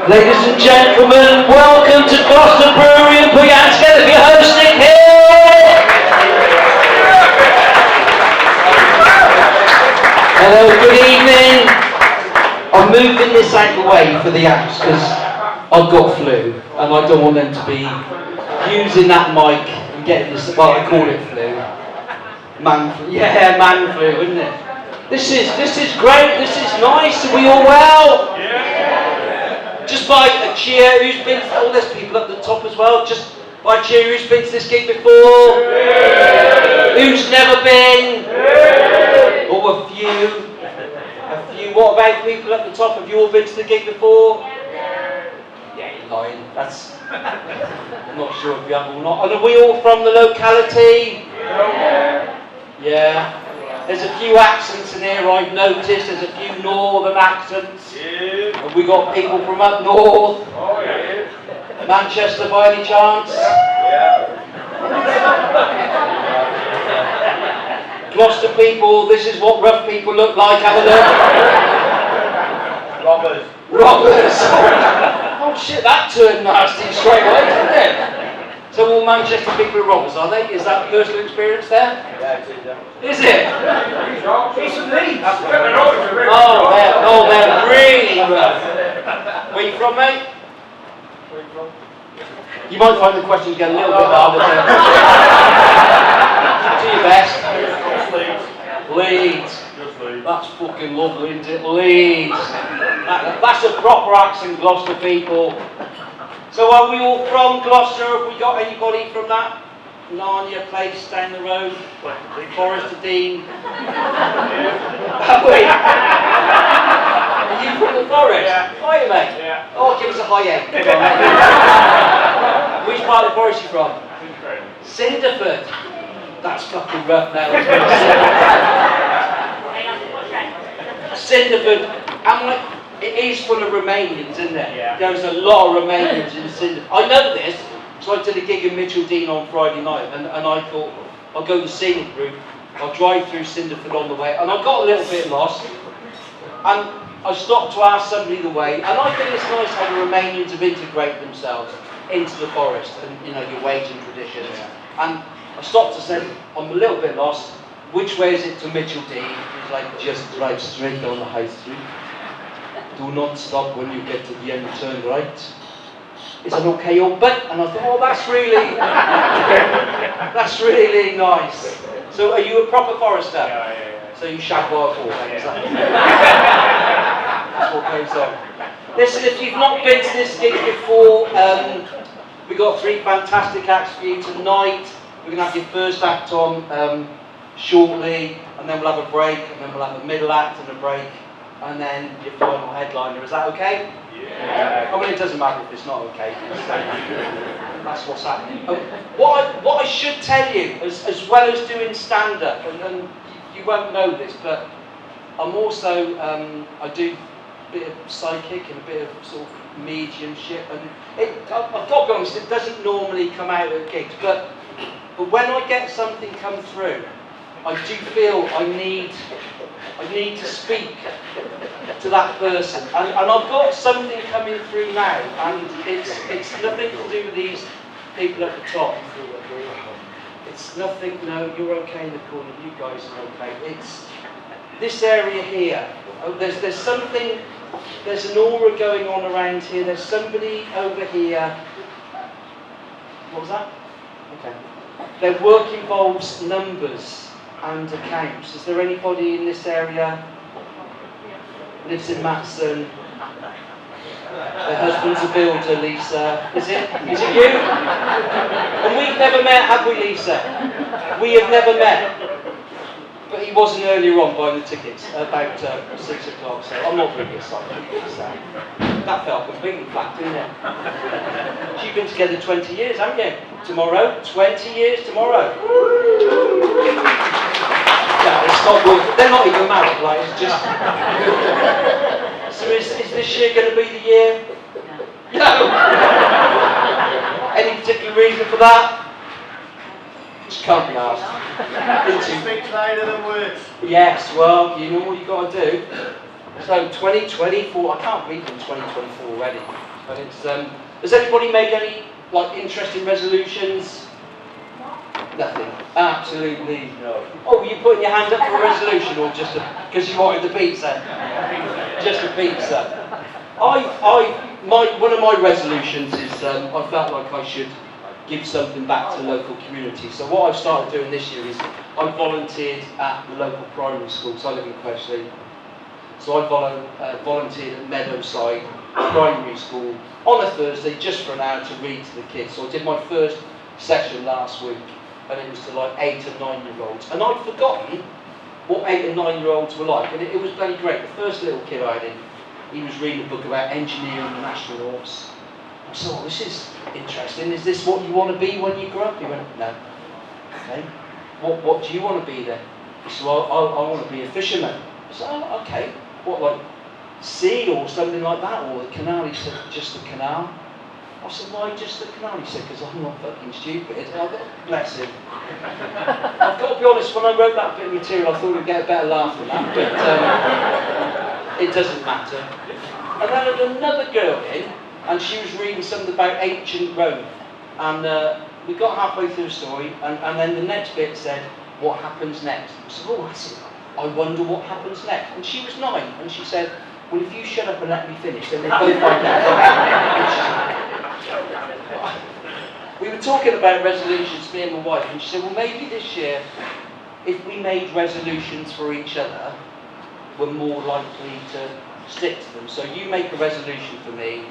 Ladies and gentlemen, welcome to Gloucester Brewery and put your hands together for your host, Nik Hill! Hello, good evening. I'm moving this out of the way for the acts because I've got flu and I don't want them to be using that mic and getting this, well, I call it flu. Man flu, yeah, man flu, isn't it? This is great, this is nice, are we all well? Just by a cheer, who's been, oh there's people up the top as well, just by a cheer, who's been to this gig before? Who's never been? Oh, a few. What about people at the top? Have you all been to the gig before? Yeah, you're lying. I'm not sure if you have or not. And are we all from the locality? Yeah. There's a few accents in here I've noticed. There's a few northern accents. Yeah. Have we got people from up north? Oh, yeah. Manchester by any chance? Yeah. Gloucester people, this is what rough people look like. Have a look. Robbers. Oh shit, that turned nasty straight away, didn't it? So all Manchester people are robbers, are they? Is that personal experience there? Yeah, it is. Is it? It's from Leeds. Oh, they're really rough. Where you from, mate? Where you from? You might find the questions get a little bit harder. Do your best. Leeds. That's fucking lovely, isn't it? Leeds. That's a proper accent, Gloucester people. So are we all from Gloucester? Have we got anybody from that Narnia place down the road? Forest of Dean? Have we? Are you from the forest? Yeah. Are you, mate? Yeah. Oh, give us a high eight. Which part of the forest are you from? Cinderford. That's fucking rough now. Cinderford. It is full of Romanians, isn't it? Yeah. There's a lot of Romanians in Cinderford. I know this, so I did a gig in Mitcheldean on Friday night, and I thought, I'll go the scenic route, I'll drive through Cinderford on the way, and I got a little bit lost, and I stopped to ask somebody the way, and I think it's nice how the Romanians have integrated themselves into the forest, and you know, your ways and traditions. Yeah. And I stopped and said, I'm a little bit lost, which way is it to Mitcheldean? He's like, just drive straight down the high street. Do not stop when you get to the end, turn right. Is that okay, old butt? And I thought, oh, that's really nice. So are you a proper forester? Yeah. So you shag wild boar, is that? That's what goes on. Listen, if you've not been to this gig before, we've got 3 fantastic acts for you tonight. We're going to have your first act on shortly, and then we'll have a break, and then we'll have a middle act and a break. And then your final headliner, is that okay? Yeah. I mean, it doesn't matter if it's not okay. That's what's happening. What I should tell you, as well as doing stand-up, and you won't know this, but I'm also, I do a bit of psychic and a bit of sort of mediumship, and I've got to be honest, it doesn't normally come out at gigs, but when I get something come through, I do feel I need to speak to that person, and I've got something coming through now, and it's nothing to do with these people at the top. It's nothing. No, you're okay in the corner. You guys are okay. It's this area here. Oh, there's something. There's an aura going on around here. There's somebody over here. What was that? Okay. Their work involves numbers and accounts. Is there anybody in this area? Lives in Matson. Their husband's a builder, Lisa. Is it you? And we've never met, have we, Lisa? We have never met. But he wasn't earlier on buying the tickets, about 6 o'clock, so I'm not really excited. That felt completely flat, didn't it? You've been together 20 years, haven't you? Tomorrow, 20 years tomorrow. No, it's not worth it. They're not even married, like, it's just... So is this year going to be the year? No! Any particular reason for that? Just can't be asked. Speaks louder than words. Yes, well, you know what you've got to do. So 2024, I can't believe in 2024 already. And it's, has anybody made any interesting resolutions? Nothing. Absolutely no. Oh, were you putting your hand up for a resolution or just because you wanted the pizza? Just a pizza. One of my resolutions is I felt like I should give something back to the local community. So what I've started doing this year is I volunteered at the local primary school, so I live in Creshley. So I volunteered at Meadowside Primary School on a Thursday just for an hour to read to the kids. So I did my first session last week, and it was to 8 and 9-year-olds. And I'd forgotten what 8 and 9-year-olds were like, and it was bloody great. The first little kid I had in, he was reading a book about engineering and astronauts. I said, oh, this is interesting. Is this what you want to be when you grow up? He went, no. Okay. What do you want to be then? He said, well, I want to be a fisherman. I said, oh, okay. What, like sea or something like that? Or the canal? He said, just the canal. I said, why just the canal? He said, because I'm not fucking stupid. And I thought, bless him. I've got to be honest, when I wrote that bit of material, I thought I'd get a better laugh than that, but it doesn't matter. And then I had another girl in, and she was reading something about ancient Rome. And we got halfway through the story, and then the next bit said, what happens next? I said, oh, that's it. I wonder what happens next. And she was 9, and she said, well, if you shut up and let me finish, then we'll both find out. We were talking about resolutions, me and my wife, and she said, well, maybe this year, if we made resolutions for each other, we're more likely to stick to them. So you make a resolution for me,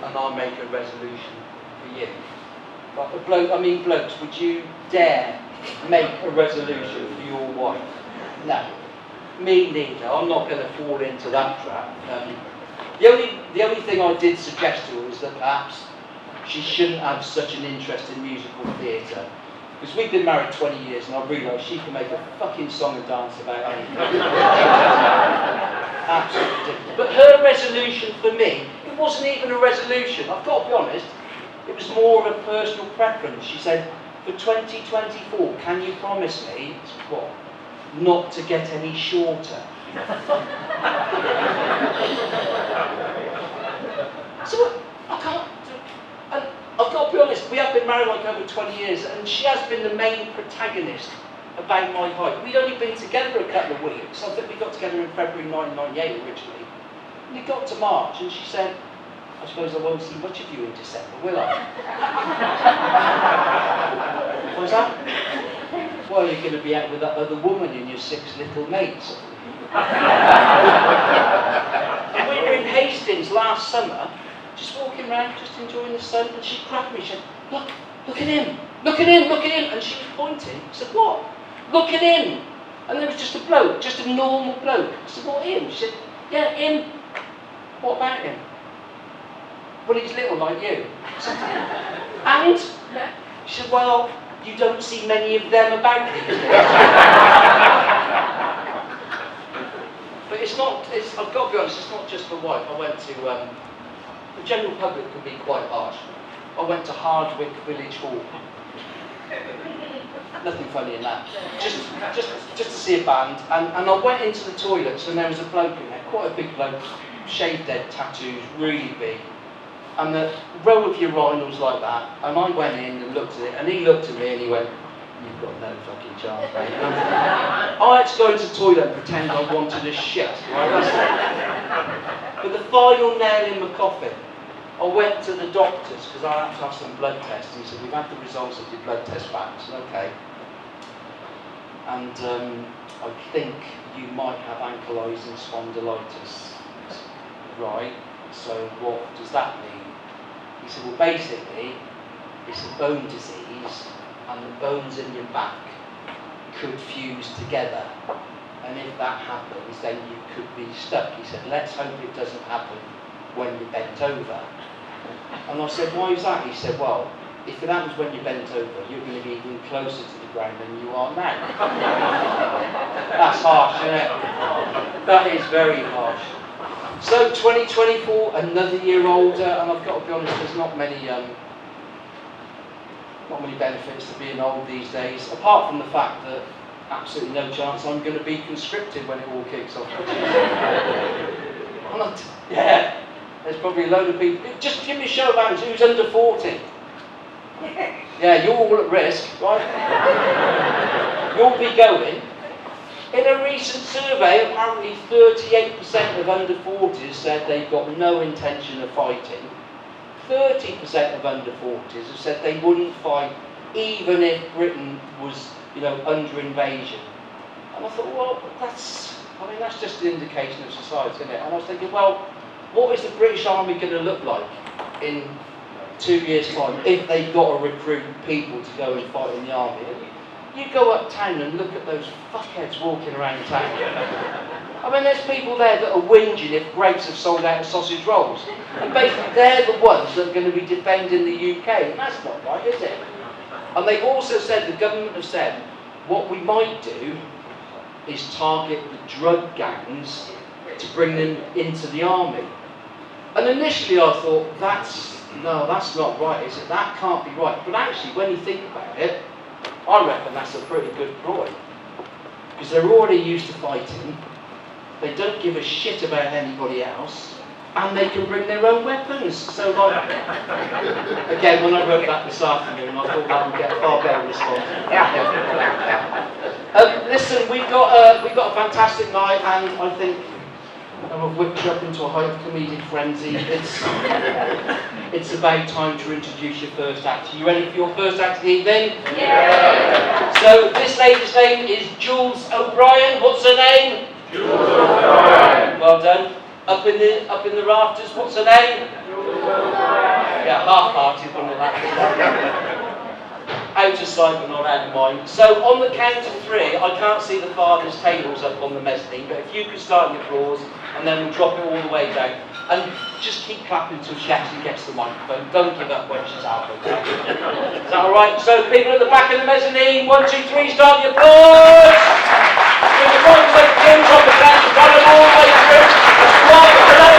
and I'll make a resolution for you. But blokes, would you dare make a resolution for your wife? No. Me neither. I'm not going to fall into that trap. The only thing I did suggest to her is that perhaps she shouldn't have such an interest in musical theatre. Because we've been married 20 years and I realised she can make a fucking song and dance about anything. Absolutely ridiculous. But her resolution for me, it wasn't even a resolution. I've got to be honest, it was more of a personal preference. She said, for 2024, can you promise me, what, not to get any shorter? So I can't. And I've got to be honest, we have been married over 20 years, and she has been the main protagonist about my height. We'd only been together a couple of weeks. I think we got together in February 1998 originally. And it got to March, and she said, I suppose I won't see much of you in December, will I? What was that? Well, you're going to be out with that other woman and your 6 little mates. And we were in Hastings last summer, just walking around, just enjoying the sun, and she grabbed me, she said, look at him, look at him, look at him, and she was pointing. I said, what? Look at him. And there was just a bloke, just a normal bloke. I said, what, him? She said, yeah, him. What about him? Well, he's little like you. And? She said, well, you don't see many of them about these days. But I've got to be honest, it's not just my wife. I went to, the general public can be quite harsh. I went to Hardwick Village Hall. Nothing funny in that. Just to see a band. And I went into the toilets and there was a bloke in there, quite a big bloke, shaved head, tattoos, really big. And the row of urinals like that, and I went in and looked at it, and he looked at me and he went, you've got no fucking chance, mate. I had to go into the toilet and pretend I wanted a shit, right? But the final nail in my coffin, I went to the doctors, because I had to have some blood tests, and he said, we've had the results of your blood test back. I said, okay. And I think you might have ankylosing spondylitis. Right, so what does that mean? He said, well, basically, it's a bone disease, and the bones in your back could fuse together. And if that happens, then you could be stuck. He said, let's hope it doesn't happen when you're bent over. And I said, why is that? He said, well, if it happens when you're bent over, you're going to be even closer to the ground than you are now. That's harsh, isn't it? That is very harsh. So 2024, another year older, and I've got to be honest, there's not many benefits to being old these days, apart from the fact that absolutely no chance I'm going to be conscripted when it all kicks off. Yeah. There's probably a load of people. Just give me a show of hands. Who's under 40? Yeah, you're all at risk, right? You'll be going. In a recent survey, apparently 38% of under 40s said they've got no intention of fighting. 30% of under 40s have said they wouldn't fight even if Britain was, under invasion. And I thought, well, that's just an indication of society, isn't it? And I was thinking, well, what is the British Army going to look like in 2 years' time if they've got to recruit people to go and fight in the army? And you go uptown and look at those fuckheads walking around town. I mean, there's people there that are whinging if grapes have sold out of sausage rolls. And basically, they're the ones that are going to be defending the UK. And that's not right, is it? And they've also said, the government have said, what we might do is target the drug gangs to bring them into the army. And initially I thought, that's not right, is it? That can't be right. But actually, when you think about it, I reckon that's a pretty good ploy. Because they're already used to fighting, they don't give a shit about anybody else, and they can bring their own weapons. So again, when I wrote that this afternoon, I thought that would get a far better response. Listen, we've got a fantastic night, and I think I've whipped you up into a high comedic frenzy. It's about time to introduce your first act. Are you ready for your first act of the evening? Yeah. So this lady's name is Jules O'Brien. What's her name? Jules O'Brien. Well done. Up in the rafters. What's her name? Jules O'Brien. Yeah, half-hearted, wasn't it? Out of sight but not out of mind. So on the count of 3, I can't see the father's tables up on the mezzanine, but if you could start your applause, and then we'll drop it all the way down. And just keep clapping until she actually gets the microphone. Don't give up when she's halfway down. Is that alright? So people at the back of the mezzanine, 1, 2, 3, start your applause! From the front of the drop it down, run it all the way through. Right, hello,